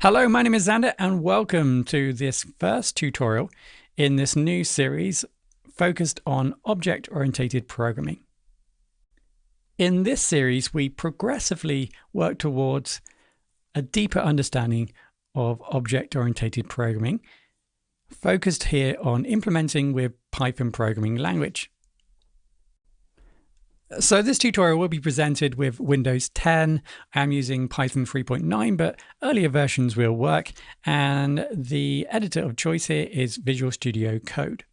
Hello, my name is Xander and welcome to this first tutorial in this new series focused on object-oriented programming. In this series, we progressively work towards a deeper understanding of object-oriented programming, focused here on implementing with Python programming language. So this tutorial will be presented with Windows 10. I'm using Python 3.9, but earlier versions will work. And the editor of choice here is Visual Studio Code.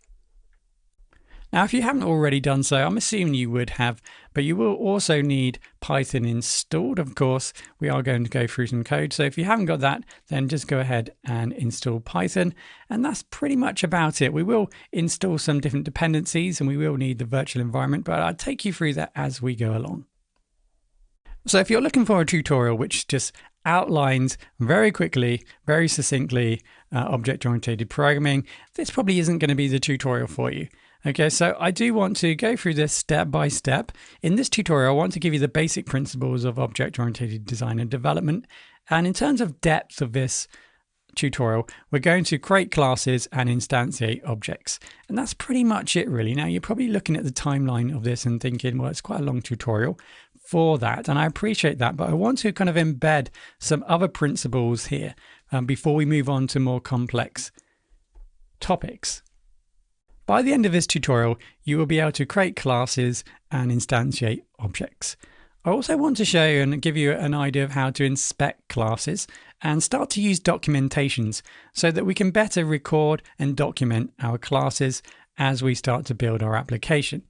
Now, if you haven't already done so, I'm assuming you would have, but you will also need Python installed. Of course, we are going to go through some code. So if you haven't got that, then just go ahead and install Python. And that's pretty much about it. We will install some different dependencies and we will need the virtual environment, but I'll take you through that as we go along. So if you're looking for a tutorial which just outlines very quickly, very succinctly, object-oriented programming, this probably isn't going to be the tutorial for you. Okay, so I do want to go through this step by step. In this tutorial, I want to give you the basic principles of object-oriented design and development. And in terms of depth of this tutorial, we're going to create classes and instantiate objects. And that's pretty much it, really. Now, you're probably looking at the timeline of this and thinking, well, it's quite a long tutorial for that. And I appreciate that, but I want to kind of embed some other principles here before we move on to more complex topics. By the end of this tutorial, you will be able to create classes and instantiate objects. I also want to show you and give you an idea of how to inspect classes and start to use documentations so that we can better record and document our classes as we start to build our application.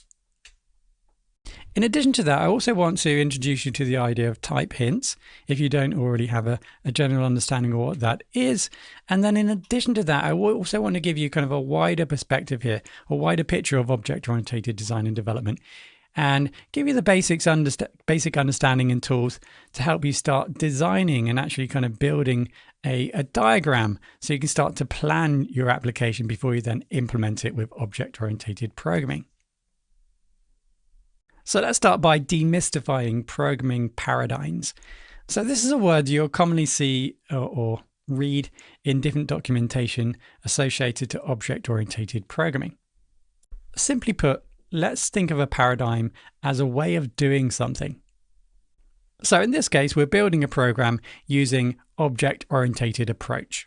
In addition to that, I also want to introduce you to the idea of type hints, if you don't already have a general understanding of what that is. And then in addition to that, I also want to give you kind of a wider perspective here, a wider picture of object-oriented design and development, and give you the basic understanding and tools to help you start designing and actually kind of building a diagram so you can start to plan your application before you then implement it with object-oriented programming. So let's start by demystifying programming paradigms. So this is a word you'll commonly see or read in different documentation associated to object-oriented programming. Simply put, let's think of a paradigm as a way of doing something. So in this case, we're building a program using object-oriented approach.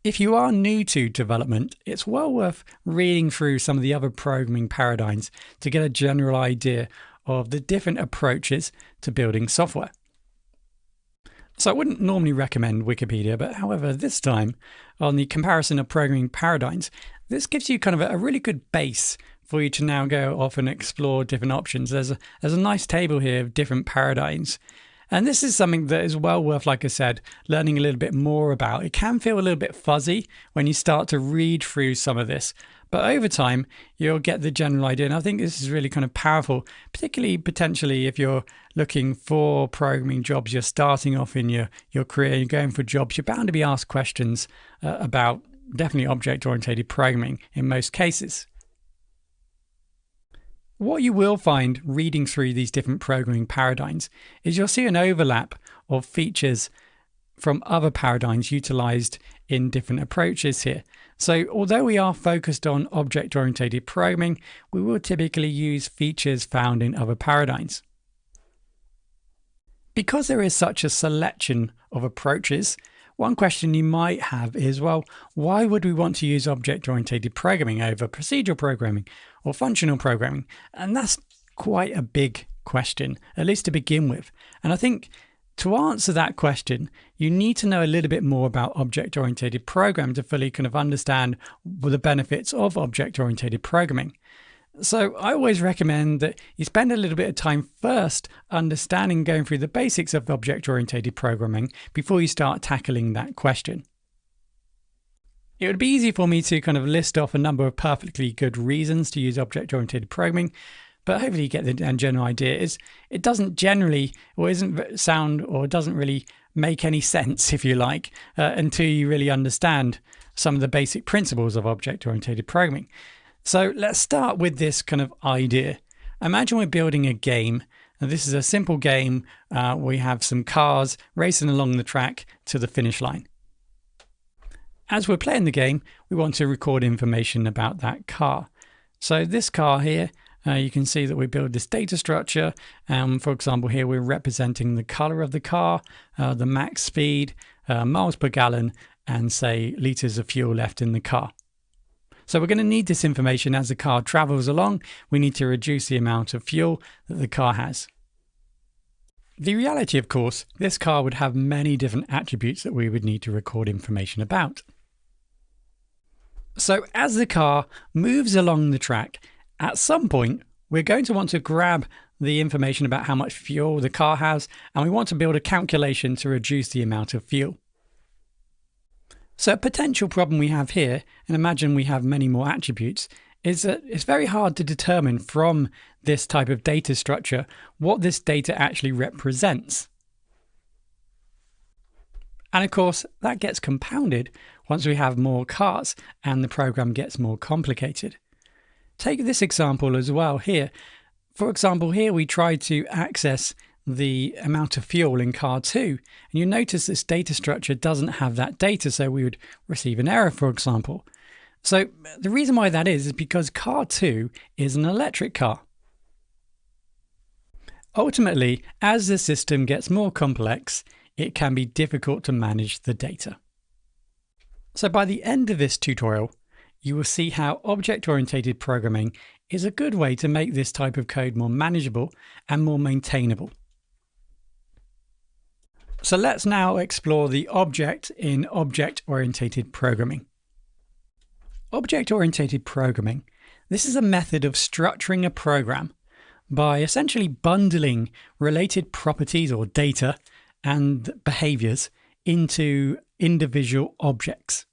If you are new to development, it's well worth reading through some of the other programming paradigms to get a general idea of the different approaches to building software. So I wouldn't normally recommend Wikipedia, but however, this time on the comparison of programming paradigms, this gives you kind of a really good base for you to now go off and explore different options. There's a nice table here of different paradigms. And this is something that is well worth, like I said, learning a little bit more about. It can feel a little bit fuzzy when you start to read through some of this, but over time, you'll get the general idea. And I think this is really kind of powerful, particularly potentially if you're looking for programming jobs, you're starting off in your career, you're going for jobs, you're bound to be asked questions about definitely object-oriented programming in most cases. What you will find reading through these different programming paradigms is you'll see an overlap of features from other paradigms utilized in different approaches here. So although we are focused on object-oriented programming, we will typically use features found in other paradigms. Because there is such a selection of approaches, one question you might have is, well, why would we want to use object-oriented programming over procedural programming or functional programming? And that's quite a big question, at least to begin with. And I think to answer that question, you need to know a little bit more about object-oriented programming to fully kind of understand the benefits of object-oriented programming. So I always recommend that you spend a little bit of time first understanding, going through the basics of object-oriented programming before you start tackling that question. It would be easy for me to kind of list off a number of perfectly good reasons to use object-oriented programming, but hopefully you get the general idea is it doesn't generally or doesn't really make any sense, if you like, until you really understand some of the basic principles of object-oriented programming. So let's start with this kind of idea. Imagine we're building a game Now, this is a simple game. We have some cars racing along the track to the finish line. As we're playing the game, we want to record information about that car. So this car here, you can see that we build this data structure. For example, here we're representing the color of the car, the max speed, miles per gallon, and say liters of fuel left in the car. So we're going to need this information as the car travels along. We need to reduce the amount of fuel that the car has. The reality, of course, this car would have many different attributes that we would need to record information about. So as the car moves along the track, at some point, we're going to want to grab the information about how much fuel the car has, and we want to build a calculation to reduce the amount of fuel. So a potential problem we have here, and imagine we have many more attributes, is that it's very hard to determine from this type of data structure what this data actually represents. And of course, that gets compounded once we have more cars and the program gets more complicated. Take this example as well here. For example, here we try to access the amount of fuel in car 2, and you notice this data structure doesn't have that data, so we would receive an error, for example. So the reason why that is because car 2 is an electric car. Ultimately, as the system gets more complex, it can be difficult to manage the data. So by the end of this tutorial, you will see how object-oriented programming is a good way to make this type of code more manageable and more maintainable. So let's now explore the object in object-oriented programming. Object-oriented programming. This is a method of structuring a program by essentially bundling related properties or data and behaviors into individual objects.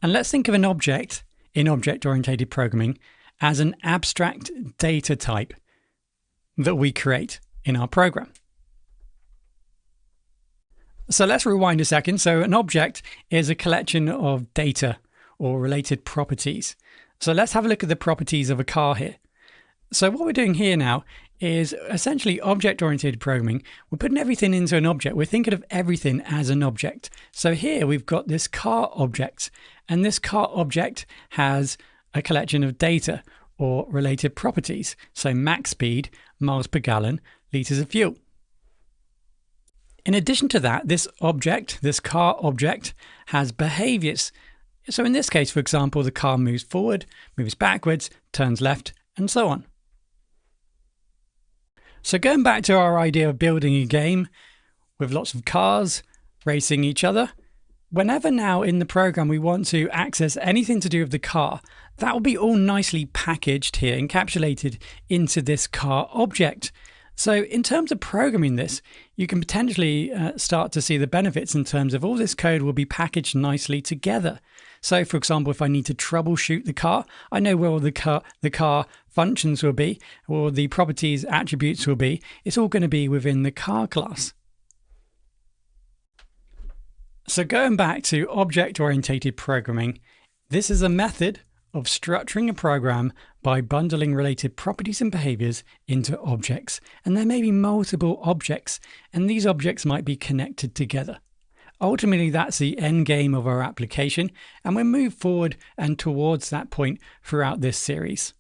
And let's think of an object in object-oriented programming as an abstract data type that we create in our program. So let's rewind a second. So an object is a collection of data or related properties. So let's have a look at the properties of a car here. So what we're doing here now is essentially object-oriented programming. We're putting everything into an object. We're thinking of everything as an object. So here we've got this car object, and this car object has a collection of data or related properties. So max speed, miles per gallon, liters of fuel. In addition to that, this object, this car object, has behaviors. So in this case, for example, the car moves forward, moves backwards, turns left, and so on. So going back to our idea of building a game with lots of cars racing each other, whenever now in the program we want to access anything to do with the car, that will be all nicely packaged here, encapsulated into this car object. So in terms of programming this, you can potentially start to see the benefits in terms of all this code will be packaged nicely together. So for example, if I need to troubleshoot the car, I know where all the car functions will be, or the properties attributes will be. It's all going to be within the car class. So going back to object-oriented programming, this is a method of structuring a program by bundling related properties and behaviors into objects. And there may be multiple objects, and these objects might be connected together. Ultimately, that's the end game of our application, and we'll move forward and towards that point throughout this series.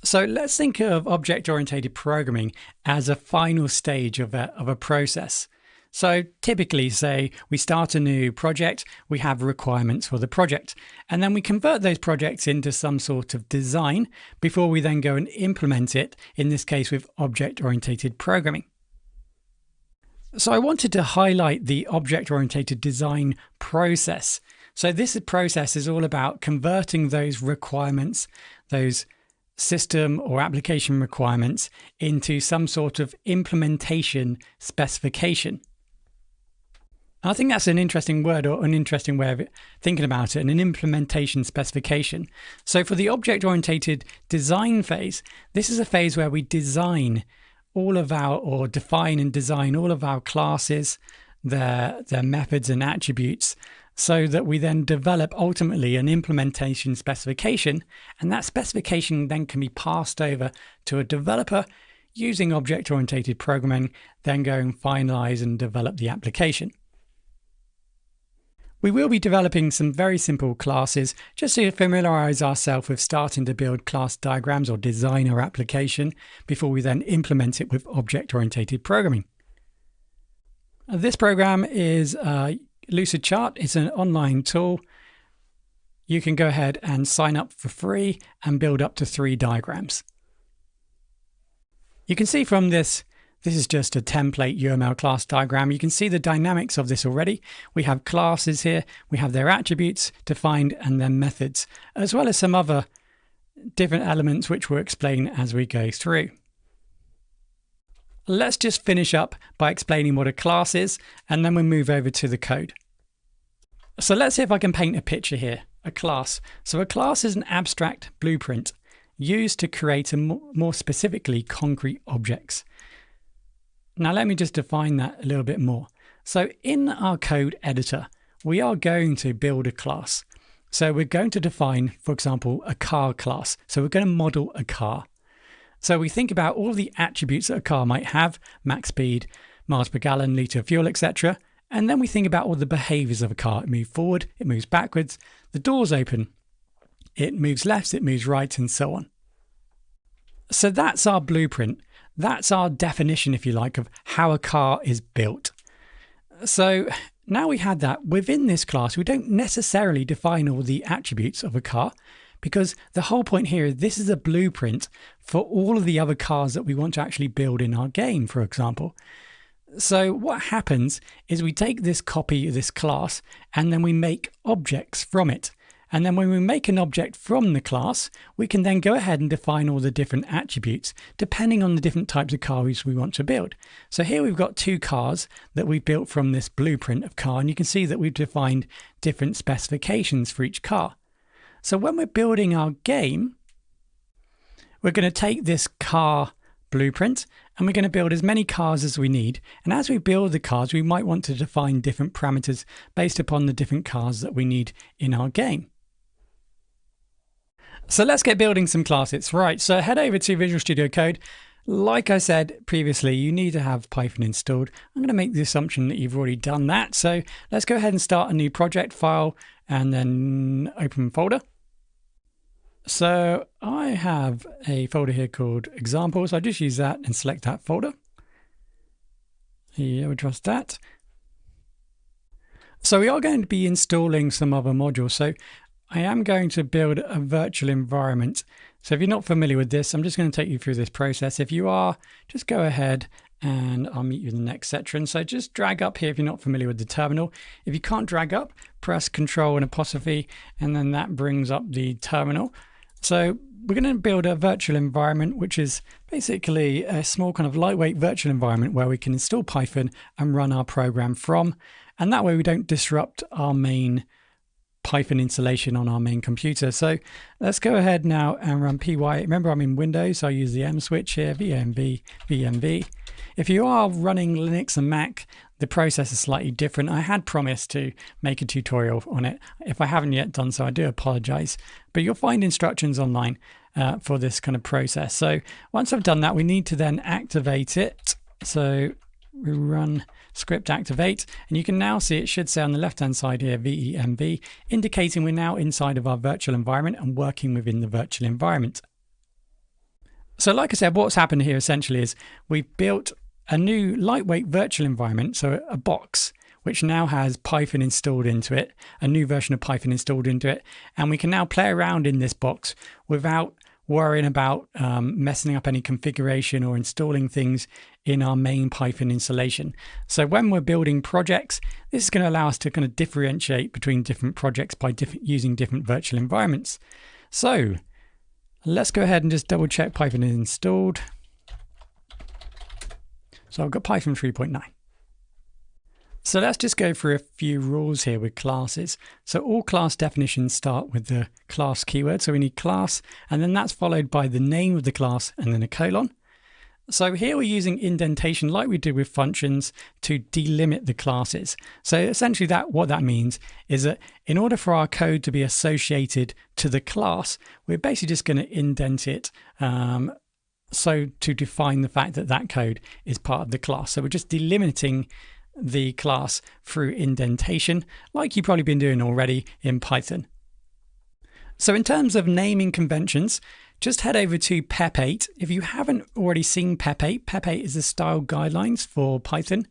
So let's think of object-oriented programming as a final stage of a process. So typically, say we start a new project, we have requirements for the project, and then we convert those projects into some sort of design before we then go and implement it, in this case with object-oriented programming. So I wanted to highlight the object-oriented design process. So this process is all about converting those requirements, those system or application requirements, into some sort of implementation specification. I think that's an interesting word, or an interesting way of thinking about it, an implementation specification. So for the object-oriented design phase, this is a phase where we design all of our, or define and design all of our classes, their methods and attributes, so that we then develop ultimately an implementation specification, and that specification then can be passed over to a developer using object-oriented programming, then go and finalize and develop the application. We will be developing some very simple classes just to familiarize ourselves with starting to build class diagrams or design our application before we then implement it with object-oriented programming. This program is Lucid Chart. It's an online tool. You can go ahead and sign up for free and build up to 3 diagrams. You can see from this is just a template UML class diagram. You can see the dynamics of this already. We have classes here, we have their attributes defined and then methods, as well as some other different elements which we'll explain as we go through. Let's just finish up by explaining what a class is, and then we'll move over to the code. So let's see if I can paint a picture here, a class. So a class is an abstract blueprint used to create more specifically concrete objects. Now let me just define that a little bit more. So in our code editor, we are going to build a class. So we're going to define, for example, a car class. So we're going to model a car. So we think about all the attributes that a car might have: max speed, miles per gallon, litre of fuel, etc. And then we think about all the behaviors of a car. It moves forward, it moves backwards, the doors open, it moves left, it moves right, and so on. So that's our blueprint. That's our definition, if you like, of how a car is built. So now we had that within this class, we don't necessarily define all the attributes of a car, because the whole point here is this is a blueprint for all of the other cars that we want to actually build in our game, for example. So what happens is we take this copy of this class and then we make objects from it. And then when we make an object from the class, we can then go ahead and define all the different attributes depending on the different types of cars we want to build. So here we've got 2 cars that we built from this blueprint of car, and you can see that we've defined different specifications for each car. So when we're building our game, we're going to take this car blueprint and we're going to build as many cars as we need. And as we build the cars, we might want to define different parameters based upon the different cars that we need in our game. So let's get building some classes. Right, so head over to Visual Studio Code. Like I said previously, you need to have Python installed. I'm going to make the assumption that you've already done that. So let's go ahead and start a new project file and then open folder. So I have a folder here called examples. I just use that and select that folder. Yeah, we trust that. So we are going to be installing some other modules. So I am going to build a virtual environment. So if you're not familiar with this, I'm just going to take you through this process. If you are, just go ahead and I'll meet you in the next section. So just drag up here if you're not familiar with the terminal. If you can't drag up, press Control and apostrophe, and then that brings up the terminal. So we're going to build a virtual environment, which is basically a small kind of lightweight virtual environment where we can install Python and run our program from. And that way we don't disrupt our main Python installation on our main computer. So let's go ahead now and run py. Remember, I'm in Windows, so I use the M switch here, vmv, vmv. If you are running Linux and Mac, the process is slightly different. I had promised to make a tutorial on it. If I haven't yet done so, I do apologize, but you'll find instructions online for this kind of process. So once I've done that, we need to then activate it. So we run script activate, and you can now see it should say on the left hand side here VEMV, indicating we're now inside of our virtual environment and working within the virtual environment. So like I said, what's happened here essentially is we've built a new lightweight virtual environment, so a box which now has Python installed into it, a new version of Python installed into it, and we can now play around in this box without worrying about messing up any configuration or installing things in our main Python installation. So when we're building projects, this is going to allow us to kind of differentiate between different projects by using different virtual environments. So let's go ahead and just double check Python is installed. So I've got Python 3.9. So let's just go through a few rules here with classes. So all class definitions start with the class keyword. So we need class, and then that's followed by the name of the class and then a colon. So here we're using indentation like we did with functions to delimit the classes. So essentially what that means is that in order for our code to be associated to the class, we're basically just going to indent it so to define the fact that that code is part of the class. So we're just delimiting the class through indentation like you've probably been doing already in Python. So in terms of naming conventions, just head over to PEP8. If you haven't already seen PEP8, PEP8 is the style guidelines for Python.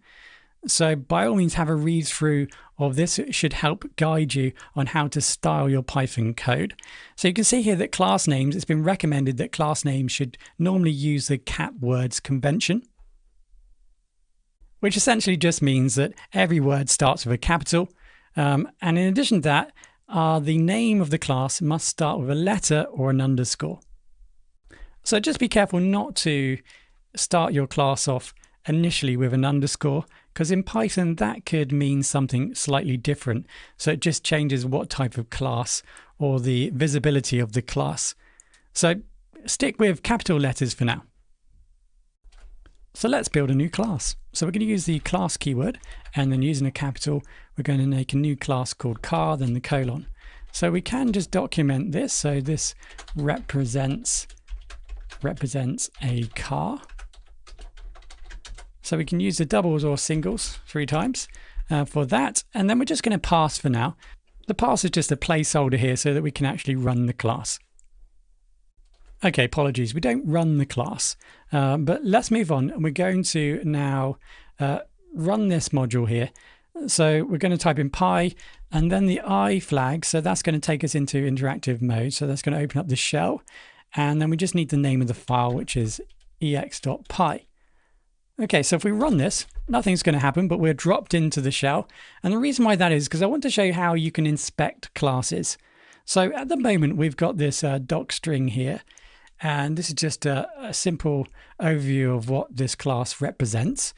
So by all means have a read through of this. It should help guide you on how to style your Python code. So you can see here that class names, it's been recommended that class names should normally use the cap words convention, which essentially just means that every word starts with a capital. And in addition to that, the name of the class must start with a letter or an underscore. So just be careful not to start your class off initially with an underscore, because in Python that could mean something slightly different. So it just changes what type of class or the visibility of the class. So stick with capital letters for now. So let's build a new class. So we're going to use the class keyword, and then using a capital, we're going to make a new class called car, then the colon. So we can just document this. So this represents a car. So we can use the doubles or singles 3 times for that. And then we're just going to pass for now. The pass is just a placeholder here so that we can actually run the class. Okay, apologies, we don't run the class, but let's move on. And we're going to now run this module here. So we're going to type in pi and then the I flag. So that's going to take us into interactive mode. So that's going to open up the shell. And then we just need the name of the file, which is ex.py. Okay, so if we run this, nothing's going to happen, but we're dropped into the shell. And the reason why that is because I want to show you how you can inspect classes. So at the moment, we've got this doc string here. And this is just a simple overview of what this class represents.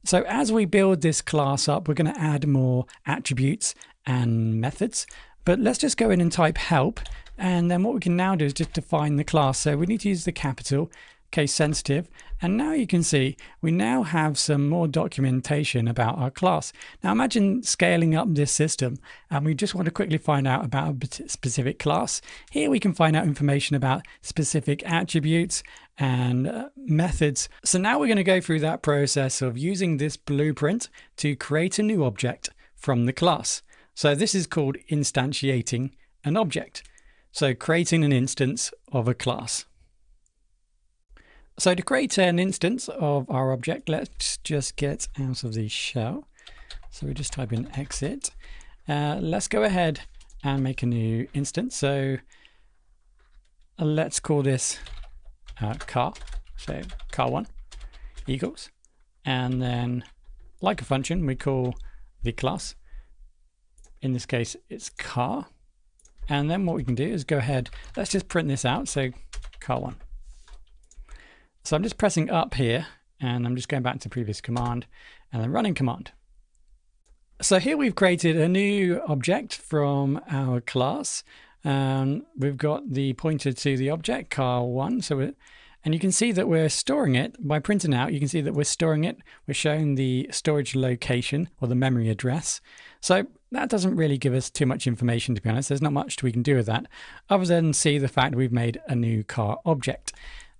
So as we build this class up, we're going to add more attributes and methods. But let's just go in and type help. And then what we can now do is just define the class. So we need to use the capital, case sensitive. And now you can see we now have some more documentation about our class. Now imagine scaling up this system and we just want to quickly find out about a specific class. Here we can find out information about specific attributes and methods. So now we're going to go through that process of using this blueprint to create a new object from the class. So this is called instantiating an object. So creating an instance of a class. So to create an instance of our object, let's just get out of the shell. So we just type in exit. Let's go ahead and make a new instance. So let's call this car. So car1 equals. And then like a function, we call the class. In this case, it's car. And then what we can do is go ahead, let's just print this out. So car1. So I'm just pressing up here and I'm just going back to the previous command and then running command. So here we've created a new object from our class. We've got the pointer to the object car1. And you can see that we're storing it by printing out. You can see that we're storing it. We're showing the storage location or the memory address. So that doesn't really give us too much information, to be honest. There's not much we can do with that other than see the fact we've made a new car object.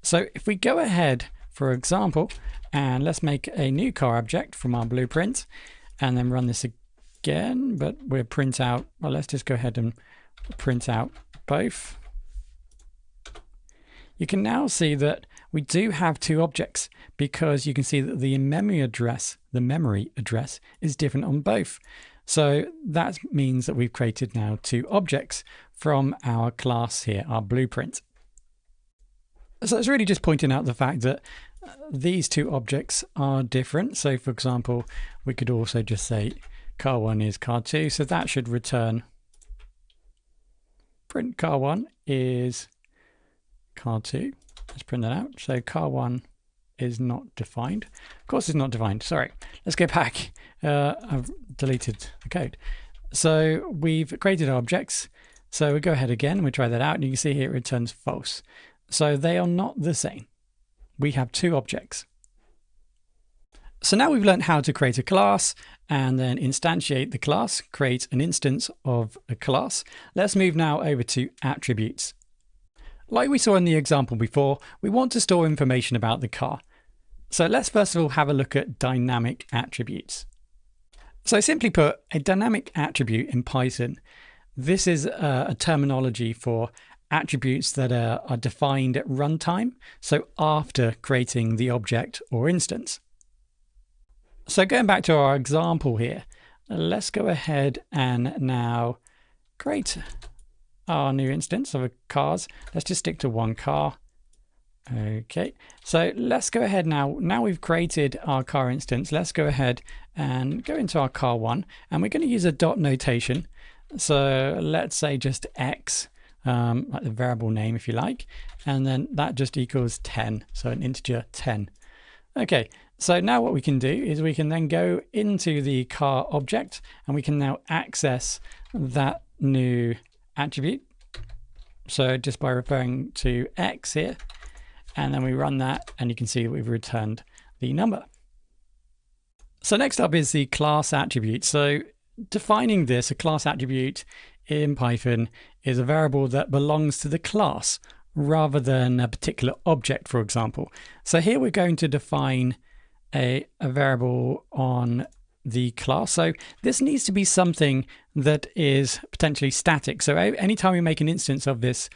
So if we go ahead, for example, and let's make a new car object from our blueprint and then run this again, but we'll print out, well, let's just go ahead and print out both. You can now see that we do have 2 objects because you can see that the memory address is different on both. So that means that we've created now 2 objects from our class here, our blueprint. So it's really just pointing out the fact that these 2 objects are different. So for example, we could also just say car1 is car2. So that should return print car1 is car2. Let's print that out. So car1 is not defined. Of course it's not defined. Sorry. Let's go back. I've deleted the code. So we've created our objects. So we go ahead again and we try that out and you can see here it returns false. So they are not the same. we have two objects. So now we've learned how to create a class and then instantiate the class, create an instance of a class. Let's move now over to attributes. Like we saw in the example before, we want to store information about the car. So let's first of all have a look at dynamic attributes. So simply put, a dynamic attribute in Python, this is a terminology for attributes that are defined at runtime, so after creating the object or instance. So going back to our example here, let's go ahead and now create our new instance of cars. Let's just stick to one car. Okay, so let's go ahead now. Now we've created our car instance, let's go ahead and go into our car1, and we're going to use a dot notation. So let's say just x, like the variable name if you like, and then that just equals 10, so an integer 10. Okay, so now what we can do is we can then go into the car object and we can now access that new attribute. So just by referring to x here, and then we run that and you can see that we've returned the number. So next up is the class attribute. So defining this, a class attribute in Python is a variable that belongs to the class rather than a particular object, for example. So here we're going to define a variable on the class. So this needs to be something that is potentially static. So anytime we make an instance of this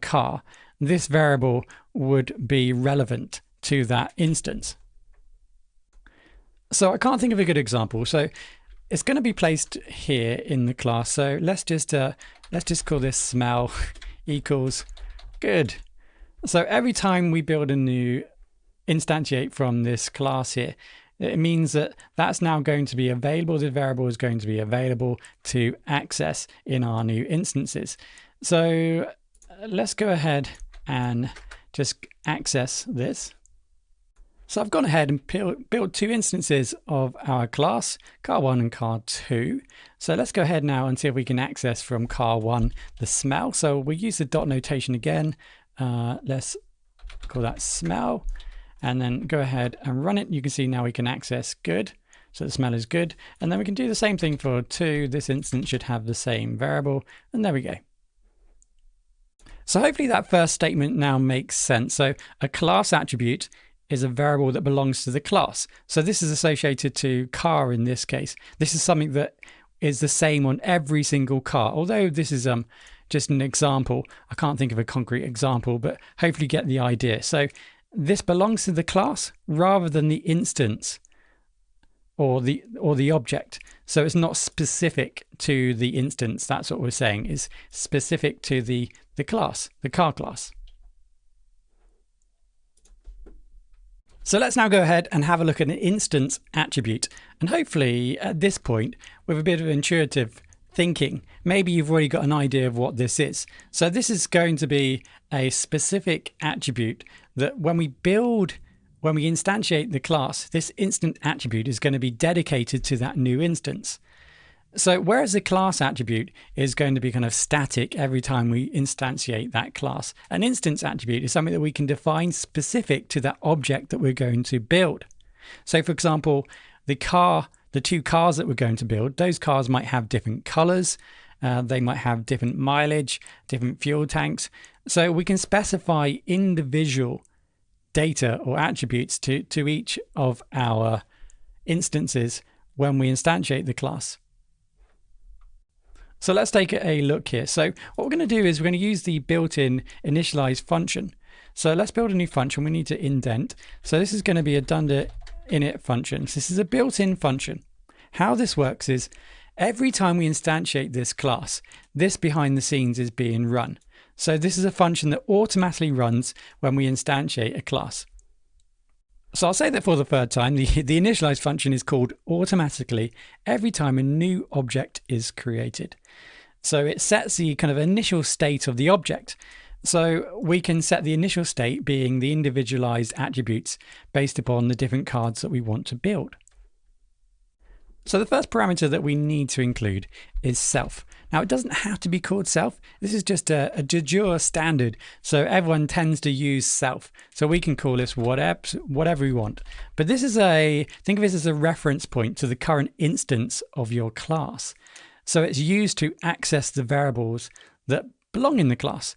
car, this variable would be relevant to that instance. So I can't think of a good example. So it's going to be placed here in the class. So let's just call this smell equals good. So every time we build a new instantiate from this class here, it means that that's now going to be available. The variable is going to be available to access in our new instances. So let's go ahead and just access this. So I've gone ahead and built two instances of our class, car1 and car2. So let's go ahead now and see if we can access from car1 the smell. So we use the dot notation again. Let's call that smell and then go ahead and run it. You can see now we can access good. So the smell is good. And then we can do the same thing for 2. This instance should have the same variable. And there we go. So hopefully that first statement now makes sense. So a class attribute is a variable that belongs to the class. So this is associated to car in this case. This is something that is the same on every single car. Although this is just an example, I can't think of a concrete example, but hopefully you get the idea. So this belongs to the class rather than the instance or the object. So it's not specific to the instance. That's what we're saying, is specific to the class, the car class. So let's now go ahead and have a look at an instance attribute. And hopefully at this point, with a bit of intuitive thinking, maybe you've already got an idea of what this is. So this is going to be a specific attribute that when we instantiate the class, this instant attribute is going to be dedicated to that new instance. So whereas the class attribute is going to be kind of static every time we instantiate that class, an instance attribute is something that we can define specific to that object that we're going to build. So for example, the two cars that we're going to build, those cars might have different colors, they might have different mileage, different fuel tanks. So we can specify individual data or attributes to each of our instances when we instantiate the class. So let's take a look here. So what we're going to do is we're going to use the built-in initialize function. So let's build a new function. We need to indent. So this is going to be a dunder init function. So this is a built-in function. How this works is every time we instantiate this class, this behind the scenes is being run. So this is a function that automatically runs when we instantiate a class. So I'll say that for the third time. The initialize function is called automatically every time a new object is created. So it sets the kind of initial state of the object. So we can set the initial state being the individualized attributes based upon the different cards that we want to build. So the first parameter that we need to include is self. Now, it doesn't have to be called self. This is just a de jure standard. So everyone tends to use self. So we can call this whatever we want. But this is think of this as a reference point to the current instance of your class. So it's used to access the variables that belong in the class.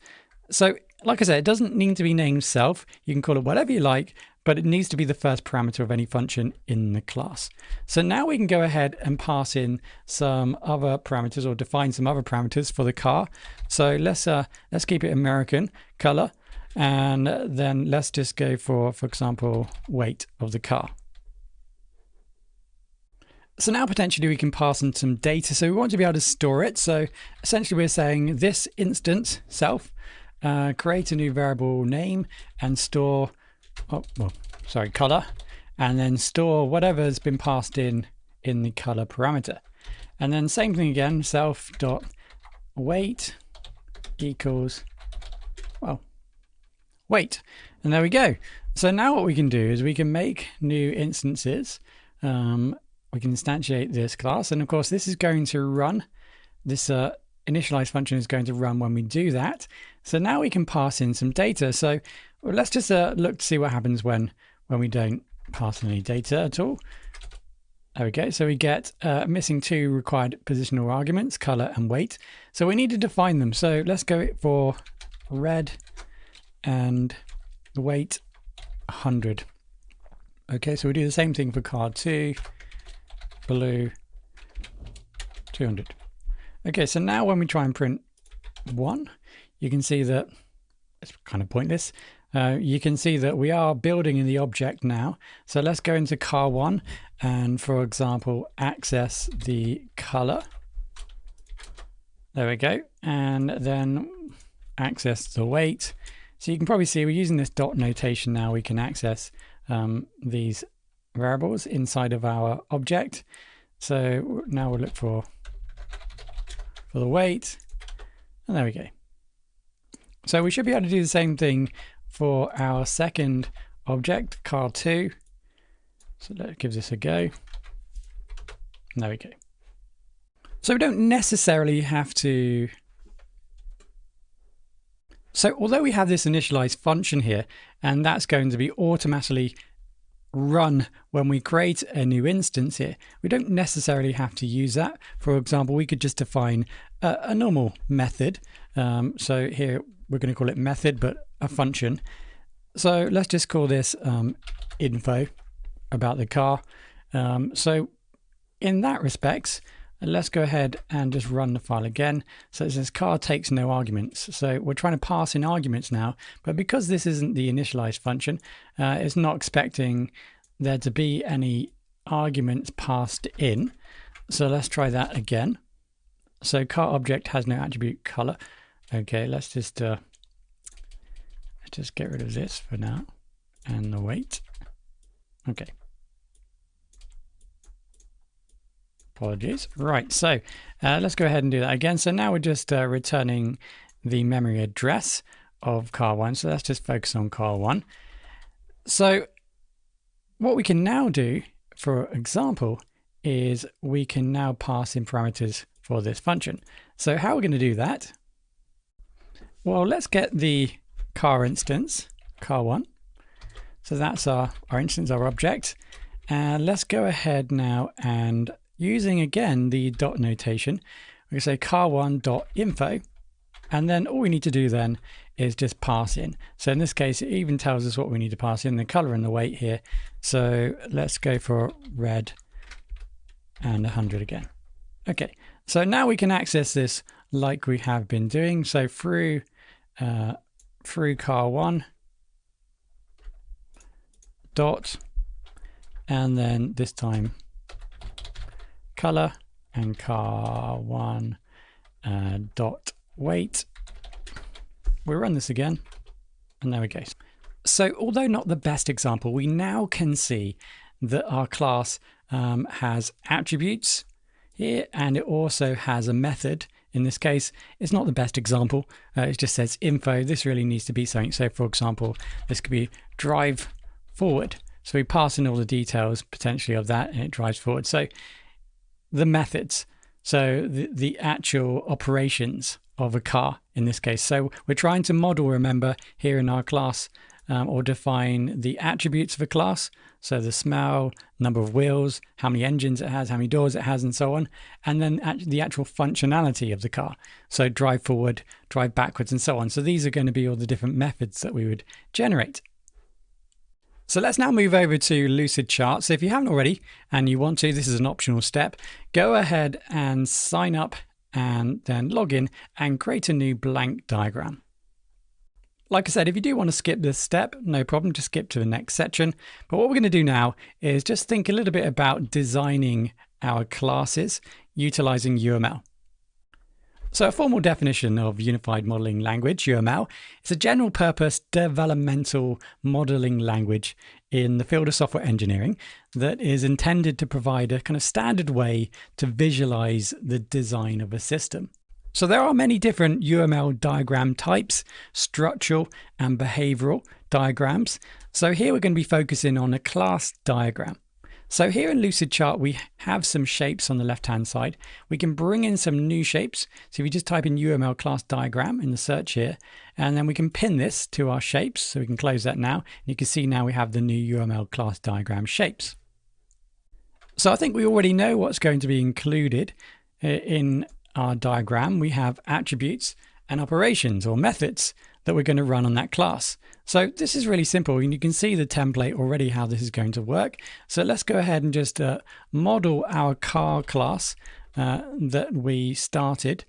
So like I said, it doesn't need to be named self. You can call it whatever you like, but it needs to be the first parameter of any function in the class. So now we can go ahead and pass in some other parameters or define some other parameters for the car. So let's keep it American color, and then let's just go for example, weight of the car. So now potentially we can pass in some data. So we want to be able to store it. So essentially we're saying this instance self, create a new variable name and store, color, and then store whatever's been passed in the color parameter. And then same thing again, self dot weight equals, weight. And there we go. So now what we can do is we can make new instances. We can instantiate this class, and of course this is going to run, this initialize function is going to run when we do that. So now we can pass in some data. So let's just look to see what happens when we don't pass any data at all. There we go. So we get missing two required positional arguments, color and weight. So we need to define them. So let's go for red and the weight 100. Okay, so we do the same thing for car 2, blue 200. Okay, so now when we try and print 1, you can see that it's kind of pointless. You can see that we are building in the object now. So let's go into car 1 and, for example, access the color. There we go. And then access the weight. So you can probably see we're using this dot notation now. We can access these variables inside of our object. So now we'll look for the weight, and there we go. So we should be able to do the same thing for our second object, car 2. So let's give this a go. And there we go. So we don't necessarily have to. So although we have this initialize function here, and that's going to be automatically run when we create a new instance here, we don't necessarily have to use that. For example, we could just define a normal method. So here we're going to call it method, but a function. So let's just call this info about the car. So in that respects, let's go ahead and just run the file again. So it says car takes no arguments. So we're trying to pass in arguments now, but because this isn't the initialize function, it's not expecting there to be any arguments passed in. So let's try that again. So car object has no attribute color. Okay, let's just get rid of this for now, and the weight. Okay. Apologies. Right, so let's go ahead and do that again. So now we're just returning the memory address of car 1. So let's just focus on car 1. So what we can now do, for example, is we can now pass in parameters for this function. So how are we going to do that? Well, let's get the car instance, car 1. So that's our instance, our object. And let's go ahead now and using again the dot notation, we can say car1.info, and then all we need to do then is just pass in. So in this case, it even tells us what we need to pass in, the color and the weight here. So let's go for red and 100 again. Okay, so now we can access this like we have been doing. So through car1 dot, and then this time color and car1 dot weight. We'll run this again, and there we go. So although not the best example, we now can see that our class has attributes here, and it also has a method. In this case, it's not the best example. It just says info. This really needs to be something. So for example, this could be drive forward. So we pass in all the details potentially of that, and it drives forward. So the methods. So the actual operations of a car in this case. So we're trying to model, remember, here in our class, or define the attributes of a class. So the smell, number of wheels, how many engines it has, how many doors it has, and so on. And then the actual functionality of the car. So drive forward, drive backwards, and so on. So these are going to be all the different methods that we would generate. So let's now move over to Lucid Chart. So if you haven't already and you want to, this is an optional step, go ahead and sign up and then log in and create a new blank diagram. Like I said, if you do want to skip this step, no problem, just skip to the next section. But what we're going to do now is just think a little bit about designing our classes utilizing UML. So a formal definition of Unified Modelling Language, UML, is a general purpose developmental modeling language in the field of software engineering that is intended to provide a kind of standard way to visualize the design of a system. So there are many different UML diagram types, structural and behavioral diagrams. So here we're going to be focusing on a class diagram. So here in Lucid Chart, we have some shapes on the left-hand side. We can bring in some new shapes. So if you just type in UML class diagram in the search here, and then we can pin this to our shapes. So we can close that now. You can see now we have the new UML class diagram shapes. So I think we already know what's going to be included in our diagram. We have attributes and operations or methods that we're going to run on that class. So this is really simple, and you can see the template already how this is going to work. So let's go ahead and just model our car class that we started.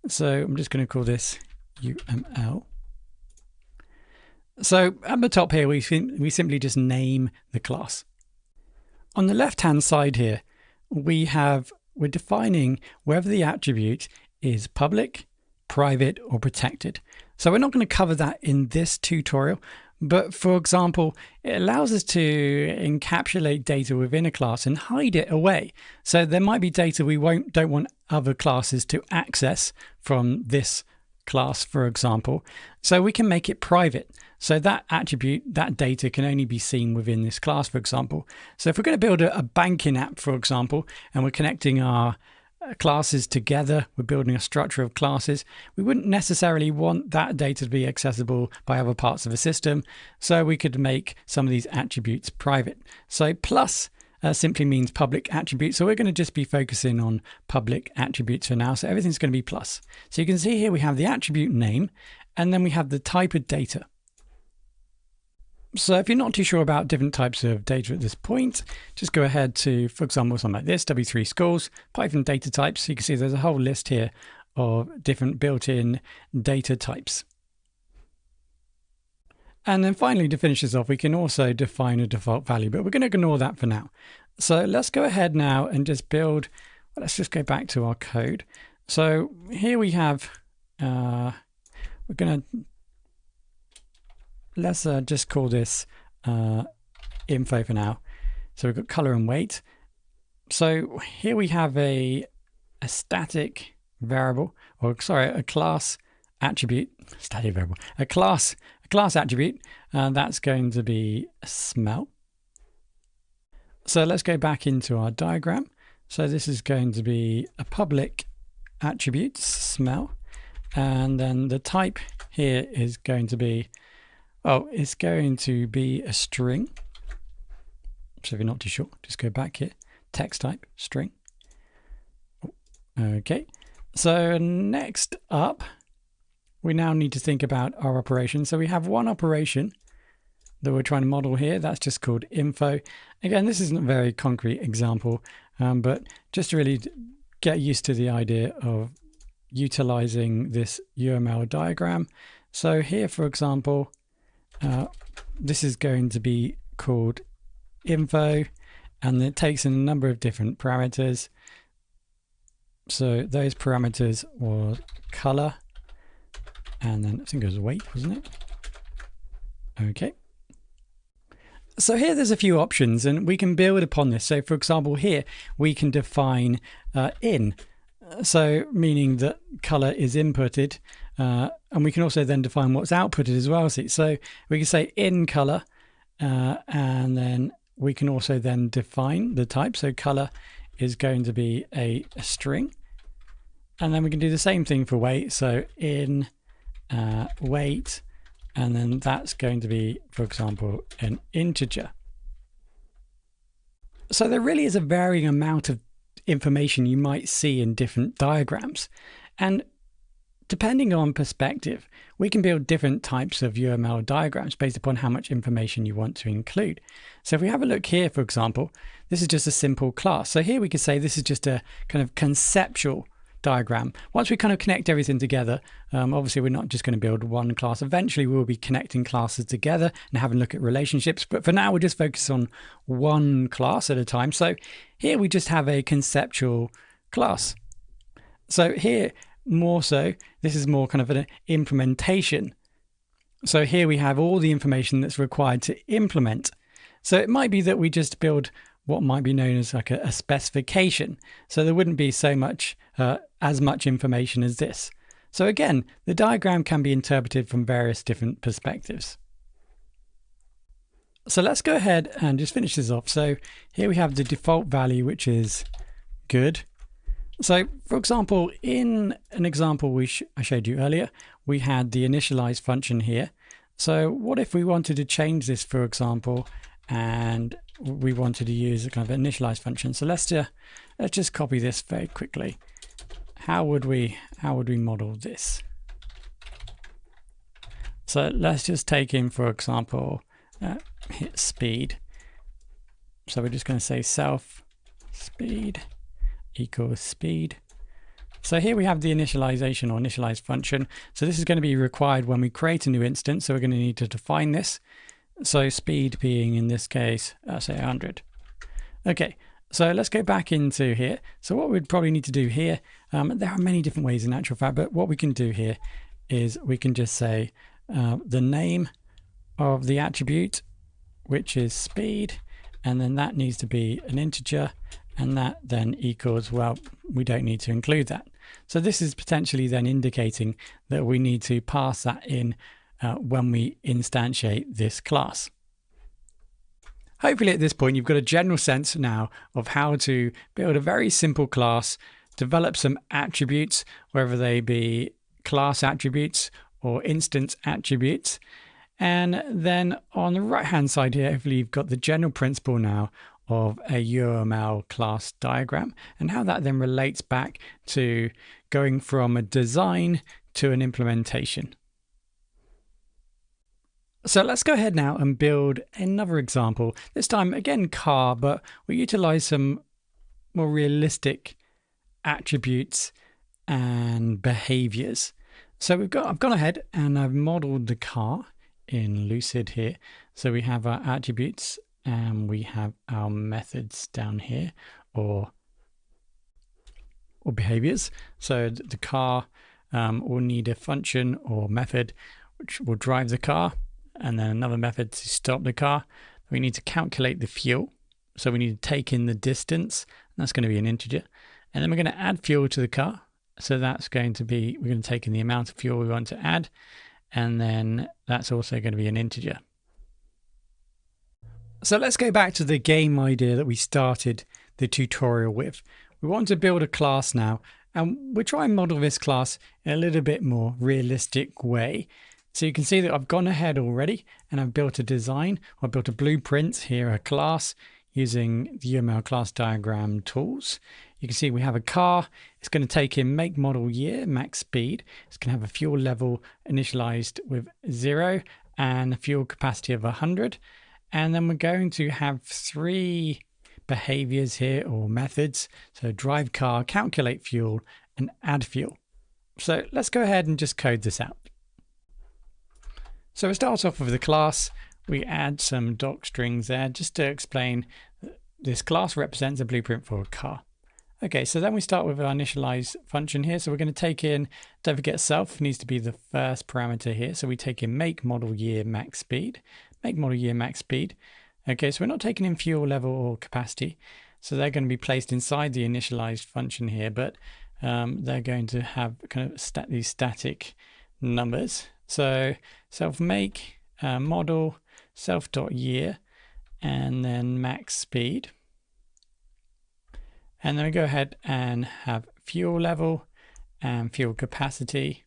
So I'm just going to call this UML. So at the top here, we simply just name the class. On the left-hand side here, we're defining whether the attribute is public, private, or protected. So we're not going to cover that in this tutorial, but for example, it allows us to encapsulate data within a class and hide it away. So there might be data we don't want other classes to access from this class, for example. So we can make it private. So that attribute, that data can only be seen within this class, for example. So if we're going to build a banking app, for example, and we're connecting our classes together, we're building a structure of classes, we wouldn't necessarily want that data to be accessible by other parts of the system. So we could make some of these attributes private. So plus simply means public attributes. So we're going to just be focusing on public attributes for now. So everything's going to be plus. So you can see here we have the attribute name, and then we have the type of data. So if you're not too sure about different types of data at this point, just go ahead to, for example, something like this, W3 schools, Python data types. So you can see there's a whole list here of different built-in data types. And then finally, to finish this off, we can also define a default value, but we're going to ignore that for now. So let's go ahead now and just build, well, let's just go back to our code. So here we have, let's just call this info for now. So we've got color and weight. So here we have a static variable, or sorry, a class attribute, static variable, a class attribute, that's going to be smell. So let's go back into our diagram. So this is going to be a public attribute, smell, and then the type here is going to be, oh, it's going to be a string. So if you're not too sure, just go back here, text type, string. Okay, so next up, we now need to think about our operation. So we have one operation that we're trying to model here. That's just called info. Again, this isn't a very concrete example, but just to really get used to the idea of utilizing this UML diagram. So here, for example, this is going to be called info, and it takes in a number of different parameters. So those parameters were color, and then I think it was weight, wasn't it? Okay. So here there's a few options, and we can build upon this. So for example, here we can define in, so meaning that color is inputted, and we can also then define what's outputted as well. So we can say in color, and then we can also then define the type. So color is going to be a string, And then we can do the same thing for weight. So in weight, and then that's going to be, for example, an integer. So there really is a varying amount of information you might see in different diagrams. And depending on perspective, we can build different types of UML diagrams based upon how much information you want to include. So if we have a look here, for example, this is just a simple class. So here we could say this is just a kind of conceptual diagram. Once we kind of connect everything together, obviously we're not just going to build one class. Eventually we'll be connecting classes together and having a look at relationships. But for now, we'll just focus on one class at a time. So here we just have a conceptual class. So here, more so, this is more kind of an implementation. So here we have all the information that's required to implement. So it might be that we just build what might be known as like a specification. So there wouldn't be so much, as much information as this. So again, the diagram can be interpreted from various different perspectives. So let's go ahead and just finish this off. So here we have the default value, which is good. So for example, in an example I showed you earlier, we had the initialize function here. So what if we wanted to change this, for example, and we wanted to use a kind of initialize function? So let's just copy this very quickly. How would we model this? So let's just take in, for example, hit speed. So we're just going to say self speed equals speed. So here we have the initialization or initialize function. So this is going to be required when we create a new instance. So we're going to need to define this. So speed being, in this case, say 100. Okay, so let's go back into here. So what we'd probably need to do here, there are many different ways in actual fact, but what we can do here is we can just say the name of the attribute, which is speed, and then that needs to be an integer, and that then equals, well, we don't need to include that. So this is potentially then indicating that we need to pass that in when we instantiate this class. Hopefully at this point you've got a general sense now of how to build a very simple class, develop some attributes, whether they be class attributes or instance attributes. And then on the right hand side here, hopefully you've got the general principle now of a UML class diagram and how that then relates back to going from a design to an implementation. So let's go ahead now and build another example. This time again car, but we utilize some more realistic attributes and behaviors. So I've gone ahead and I've modeled the car in Lucid here. So we have our attributes and we have our methods down here, or behaviors. So the car will need a function or method which will drive the car, and then another method to stop the car. We need to calculate the fuel. So we need to take in the distance, and that's going to be an integer. And then we're going to add fuel to the car. So that's going to be, we're going to take in the amount of fuel we want to add, and then that's also going to be an integer. So let's go back to the game idea that we started the tutorial with. We want to build a class now, and we'll try and model this class in a little bit more realistic way. So you can see that I've gone ahead already and I've built a design. I've built a blueprint here, a class using the UML class diagram tools. You can see we have a car. It's going to take in make, model, year, max speed. It's going to have a fuel level initialized with 0 and a fuel capacity of 100. And then we're going to have 3 behaviors here, or methods. So drive car, calculate fuel, and add fuel. So let's go ahead and just code this out. So we start off with the class. We add some doc strings there just to explain that this class represents a blueprint for a car. Okay, so then we start with our initialize function here. So we're going to take in, don't forget self needs to be the first parameter here. So we take in make, model, year, max speed. Make, model, year, max speed. Okay, so we're not taking in fuel level or capacity. So they're going to be placed inside the initialized function here, but they're going to have kind of these static numbers. So self make, model, self.year, and then max speed. And then we go ahead and have fuel level, and fuel capacity.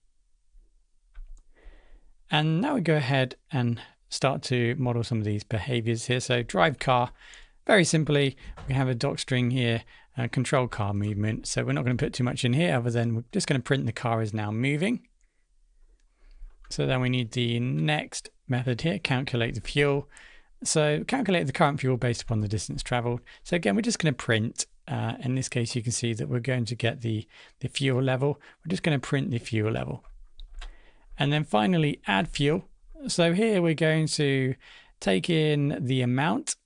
And now we go ahead and start to model some of these behaviors here. So drive car, very simply, we have a doc string here, control car movement. So we're not going to put too much in here other than we're just going to print the car is now moving. So then we need the next method here, calculate the fuel. So calculate the current fuel based upon the distance traveled. So again, we're just going to print. In this case, you can see that we're going to get the fuel level. We're just going to print the fuel level. And then finally, add fuel. So here we're going to take in the amount.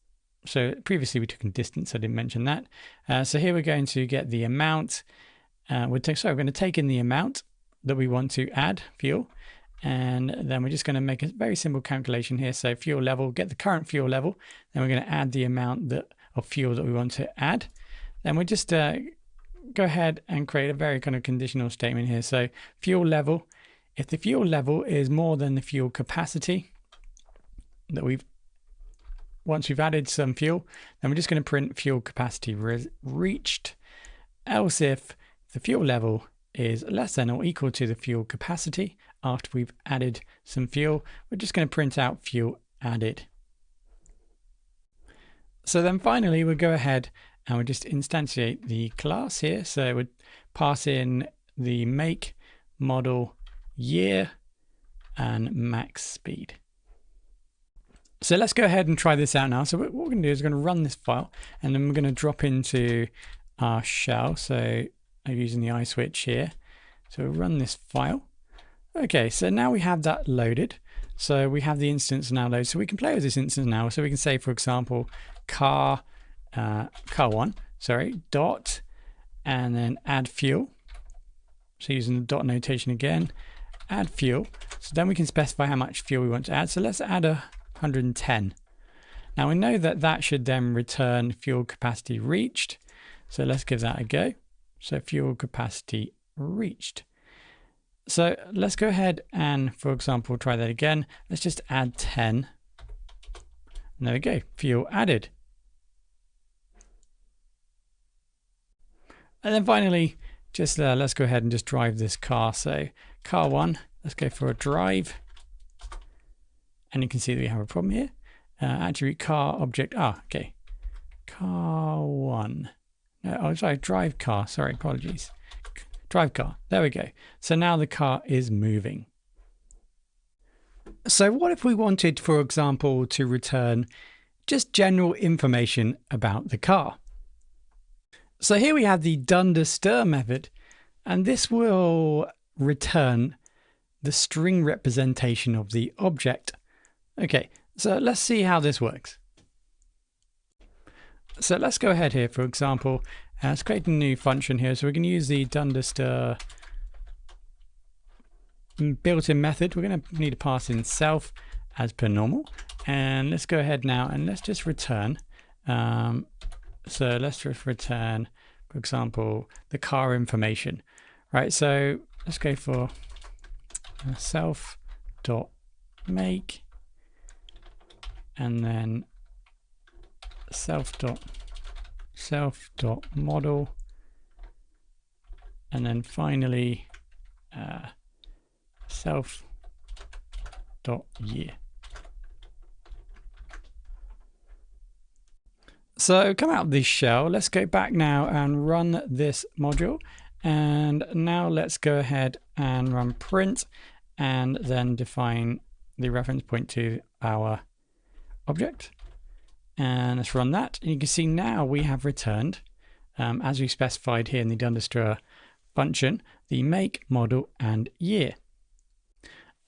So previously we took in distance, I didn't mention that. So here we're going to get the amount. We're going to take in the amount that we want to add fuel. And then we're just going to make a very simple calculation here. So fuel level, get the current fuel level. Then we're going to add the amount of fuel that we want to add. Then we just go ahead and create a very kind of conditional statement here. So fuel level, if the fuel level is more than the fuel capacity that once we've added some fuel, then we're just going to print fuel capacity reached. Else if the fuel level is less than or equal to the fuel capacity after we've added some fuel, we're just going to print out fuel added. So then finally we'll go ahead and we'll just instantiate the class here. So we'll pass in the make, model, year, and max speed. So let's go ahead and try this out now. So what we're going to do is we're going to run this file, and then we're going to drop into our shell. So I'm using the iSwitch here. So we'll run this file. Okay, so now we have that loaded. So we have the instance now loaded. So we can play with this instance now. So we can say, for example, car1, dot, and then add fuel. So using the dot notation again, add fuel. So then we can specify how much fuel we want to add. So let's add 110. Now we know that that should then return fuel capacity reached. So let's give that a go. So fuel capacity reached. So let's go ahead and, for example, try that again. Let's just add 10. And there we go, fuel added. And then finally, just let's go ahead and just drive this car. So car1, let's go for a drive. And you can see that we have a problem here. Attribute car object, okay. Car1, no, oh sorry, drive car, sorry, apologies. Drive car, there we go. So now the car is moving. So what if we wanted, for example, to return just general information about the car? So here we have the done_stir method, and this will return the string representation of the object. Okay, so let's see how this works. So let's go ahead here, for example, let's create a new function here. So we're going to use the done_stir built-in method. We're going to need to pass in self as per normal. And let's go ahead now and let's just return. So let's just return, for example, the car information, right? So let's go for self.make and then self.model and then finally self.year. So come out of this shell, let's go back now and run this module. And now let's go ahead and run print and then define the reference point to our object. And let's run that. And you can see now we have returned, as we specified here in the done_stir function, the make, model, and year.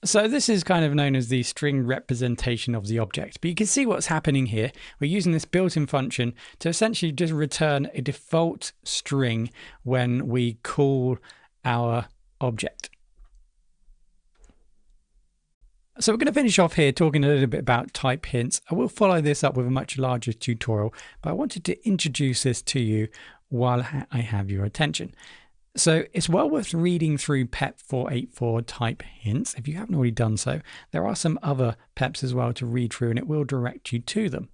So this is kind of known as the string representation of the object, but you can see what's happening here. We're using this built-in function to essentially just return a default string when we call our object. So we're going to finish off here talking a little bit about type hints. I will follow this up with a much larger tutorial, but I wanted to introduce this to you while I have your attention. So it's well worth reading through PEP 484 type hints. If you haven't already done so, there are some other PEPs as well to read through and it will direct you to them.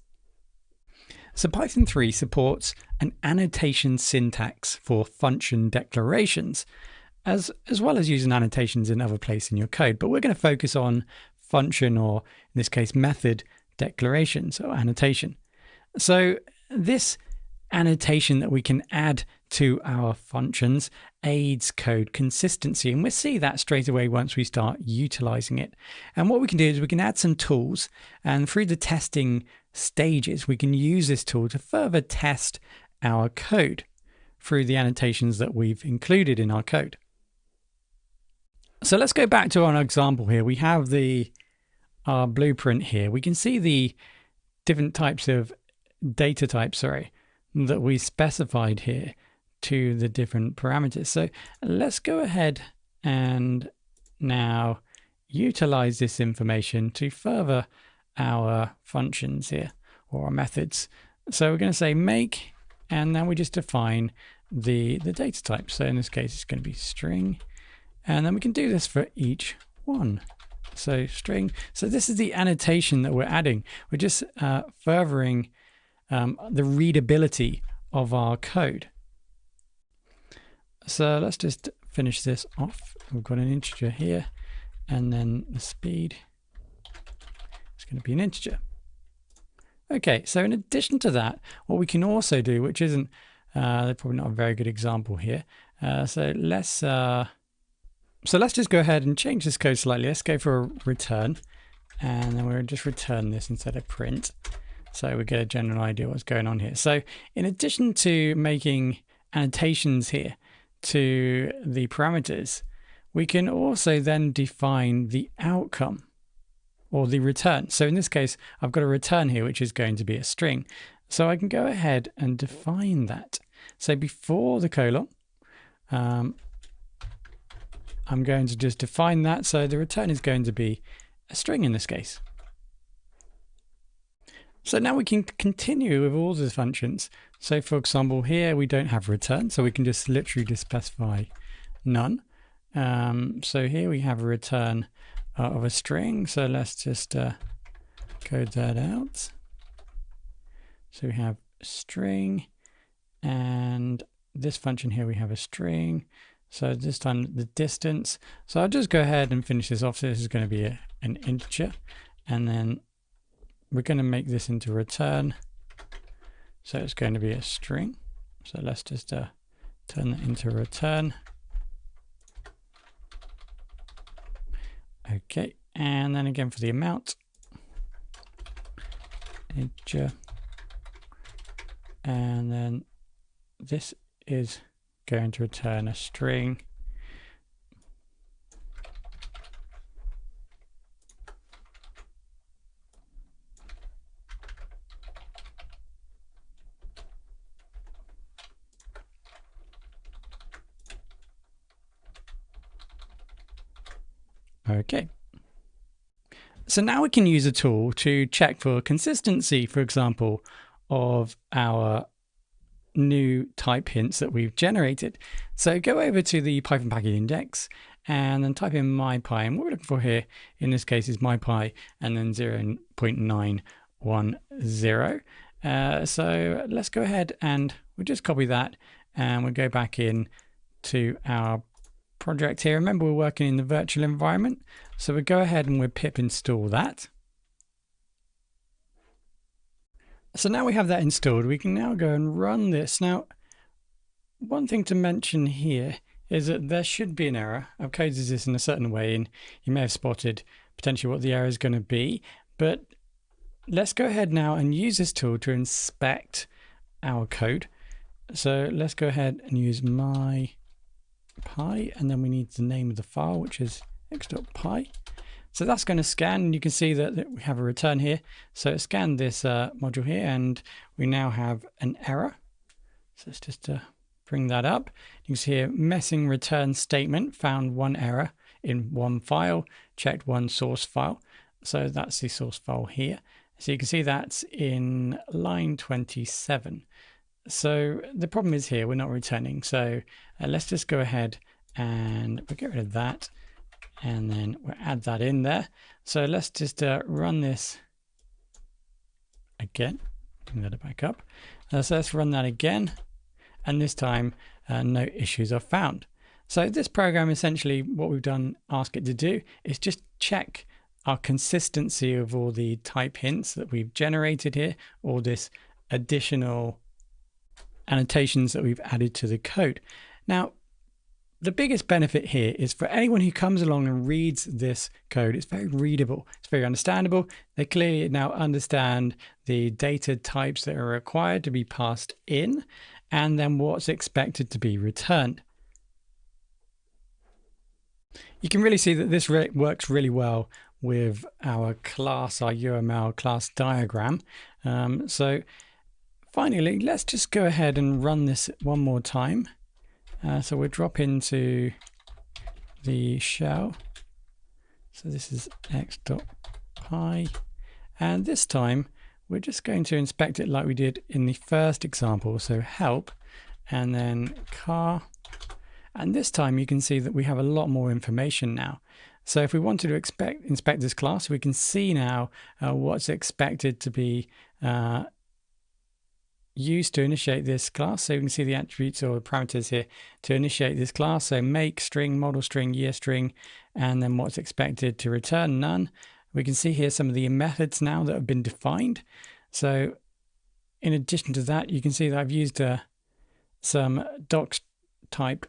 So Python 3 supports an annotation syntax for function declarations. as well as using annotations in other places in your code. But we're going to focus on function, or in this case, method declarations or annotation. So this annotation that we can add to our functions aids code consistency, and we'll see that straight away once we start utilizing it. And what we can do is we can add some tools, and through the testing stages we can use this tool to further test our code through the annotations that we've included in our code. So let's go back to our example here. We have our blueprint here. We can see the different types of data types, that we specified here to the different parameters. So let's go ahead and now utilize this information to further our functions here, or our methods. So we're going to say make, and then we just define the data type. So in this case, it's going to be string, and then we can do this for each one. So string. So this is the annotation that we're adding. We're just furthering the readability of our code. So let's just finish this off. We've got an integer here, and then the speed is going to be an integer. Okay, so in addition to that, what we can also do, which isn't probably not a very good example here, so let's just go ahead and change this code slightly. Let's go for a return, and then we'll just return this instead of print, so we get a general idea what's going on here. So in addition to making annotations here to the parameters, we can also then define the outcome, or the return. So in this case, I've got a return here, which is going to be a string. So I can go ahead and define that. So before the colon, I'm going to just define that. So the return is going to be a string in this case. So now we can continue with all the functions. So for example, here we don't have return, so we can just literally just specify none. So here we have a return of a string. So let's just code that out. So we have string, and this function here we have a string. So this time the distance. So I'll just go ahead and finish this off. So this is going to be an integer, and then we're going to make this into return. So it's going to be a string. So let's just turn that into return. Okay, and then again for the amount, integer, and then this is going to return a string. Okay. So now we can use a tool to check for consistency, for example, of our new type hints that we've generated. So go over to the Python package index and then type in mypy, and what we're looking for here in this case is mypy and then 0.910. So let's go ahead and we'll just copy that, and we'll go back in to our project here. Remember, we're working in the virtual environment, so we'll go ahead and we'll pip install that. So now we have that installed, we can now go and run this. Now, one thing to mention here is that there should be an error. I've coded this in a certain way, and you may have spotted potentially what the error is going to be, but let's go ahead now and use this tool to inspect our code. So let's go ahead and use mypy, and then we need the name of the file, which is x.py. So that's going to scan, and you can see that we have a return here. So it scanned this module here, and we now have an error. So let's just bring that up. You can see here, missing return statement, found one error in one file, checked one source file. So that's the source file here. So you can see that's in line 27. So the problem is here, we're not returning. So let's just go ahead and we'll get rid of that, and then we'll add that in there. So let's just run this again. Bring that back up. So let's run that again, and this time no issues are found. So this program, essentially what we've done, ask it to do, is just check our consistency of all the type hints that we've generated here, all this additional annotations that we've added to the code. Now, the biggest benefit here is for anyone who comes along and reads this code, it's very readable, it's very understandable. They clearly now understand the data types that are required to be passed in, and then what's expected to be returned. You can really see that this works really well with our class, our UML class diagram. So finally, let's just go ahead and run this one more time. So we'll drop into the shell. So this is x.py. And this time, we're just going to inspect it like we did in the first example. So help, and then car. And this time you can see that we have a lot more information now. So if we wanted to inspect this class, we can see now what's expected to be used to initiate this class. So you can see the attributes or the parameters here to initiate this class. So make string, model string, year string, and then what's expected to return, none. We can see here some of the methods now that have been defined. So in addition to that, you can see that I've used some docs type.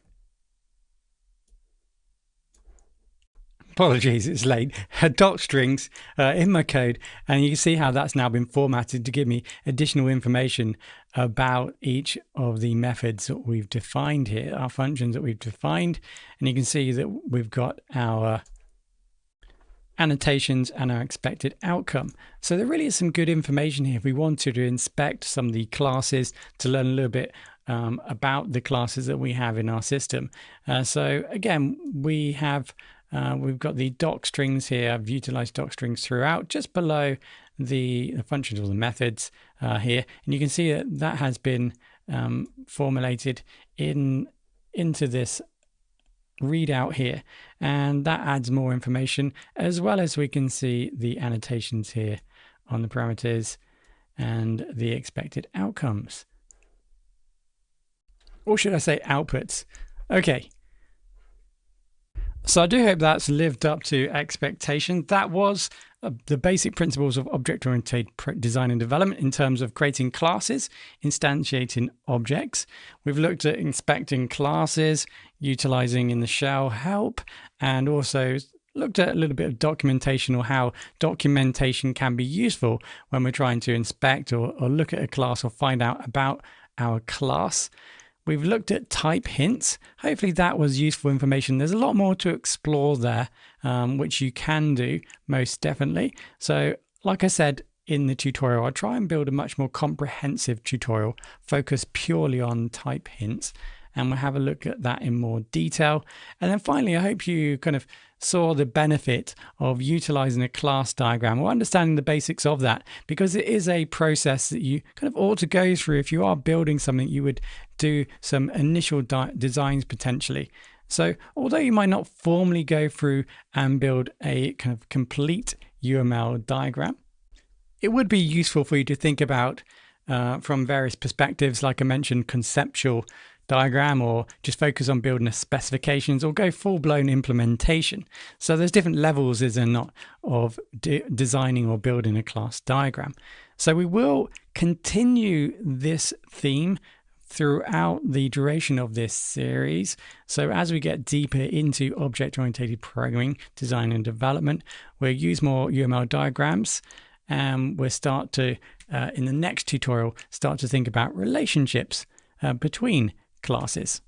Apologies, it's late. Doc strings in my code, and you can see how that's now been formatted to give me additional information about each of the methods that we've defined here, our functions that we've defined. And you can see that we've got our annotations and our expected outcome. So there really is some good information here if we wanted to inspect some of the classes to learn a little bit about the classes that we have in our system. So again, we've got the doc strings here. I've utilized doc strings throughout, just below the functions or the methods here. And you can see that that has been formulated into this readout here. And that adds more information, as well as we can see the annotations here on the parameters and the expected outcomes. Or should I say outputs? Okay. So I do hope that's lived up to expectation. That was the basic principles of object-oriented design and development in terms of creating classes, instantiating objects. We've looked at inspecting classes, utilizing in the shell help, and also looked at a little bit of documentation, or how documentation can be useful when we're trying to inspect or look at a class or find out about our class. We've looked at type hints. Hopefully that was useful information. There's a lot more to explore there, which you can do most definitely. So like I said in the tutorial, I'll try and build a much more comprehensive tutorial focused purely on type hints. And we'll have a look at that in more detail. And then finally, I hope you kind of saw the benefit of utilizing a class diagram, or understanding the basics of that, because it is a process that you kind of ought to go through. If you are building something, you would do some initial designs potentially. So although you might not formally go through and build a kind of complete UML diagram, it would be useful for you to think about from various perspectives, like I mentioned, conceptual diagram, or just focus on building the specifications, or go full-blown implementation. So there's different levels, is there not, of designing or building a class diagram. So we will continue this theme throughout the duration of this series. So as we get deeper into object-oriented programming, design and development, we'll use more UML diagrams, and we'll start to, in the next tutorial, start to think about relationships between classes.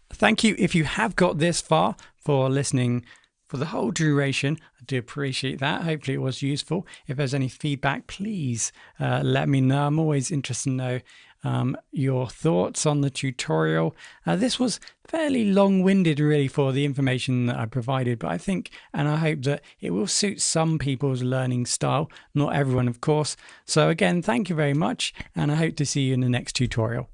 Thank you if you have got this far, for listening for the whole duration. I do appreciate that. Hopefully it was useful. If there's any feedback, please let me know. I'm always interested to know your thoughts on the tutorial. This was fairly long-winded really for the information that I provided, but I think and I hope that it will suit some people's learning style, not everyone of course. So again, thank you very much, and I hope to see you in the next tutorial.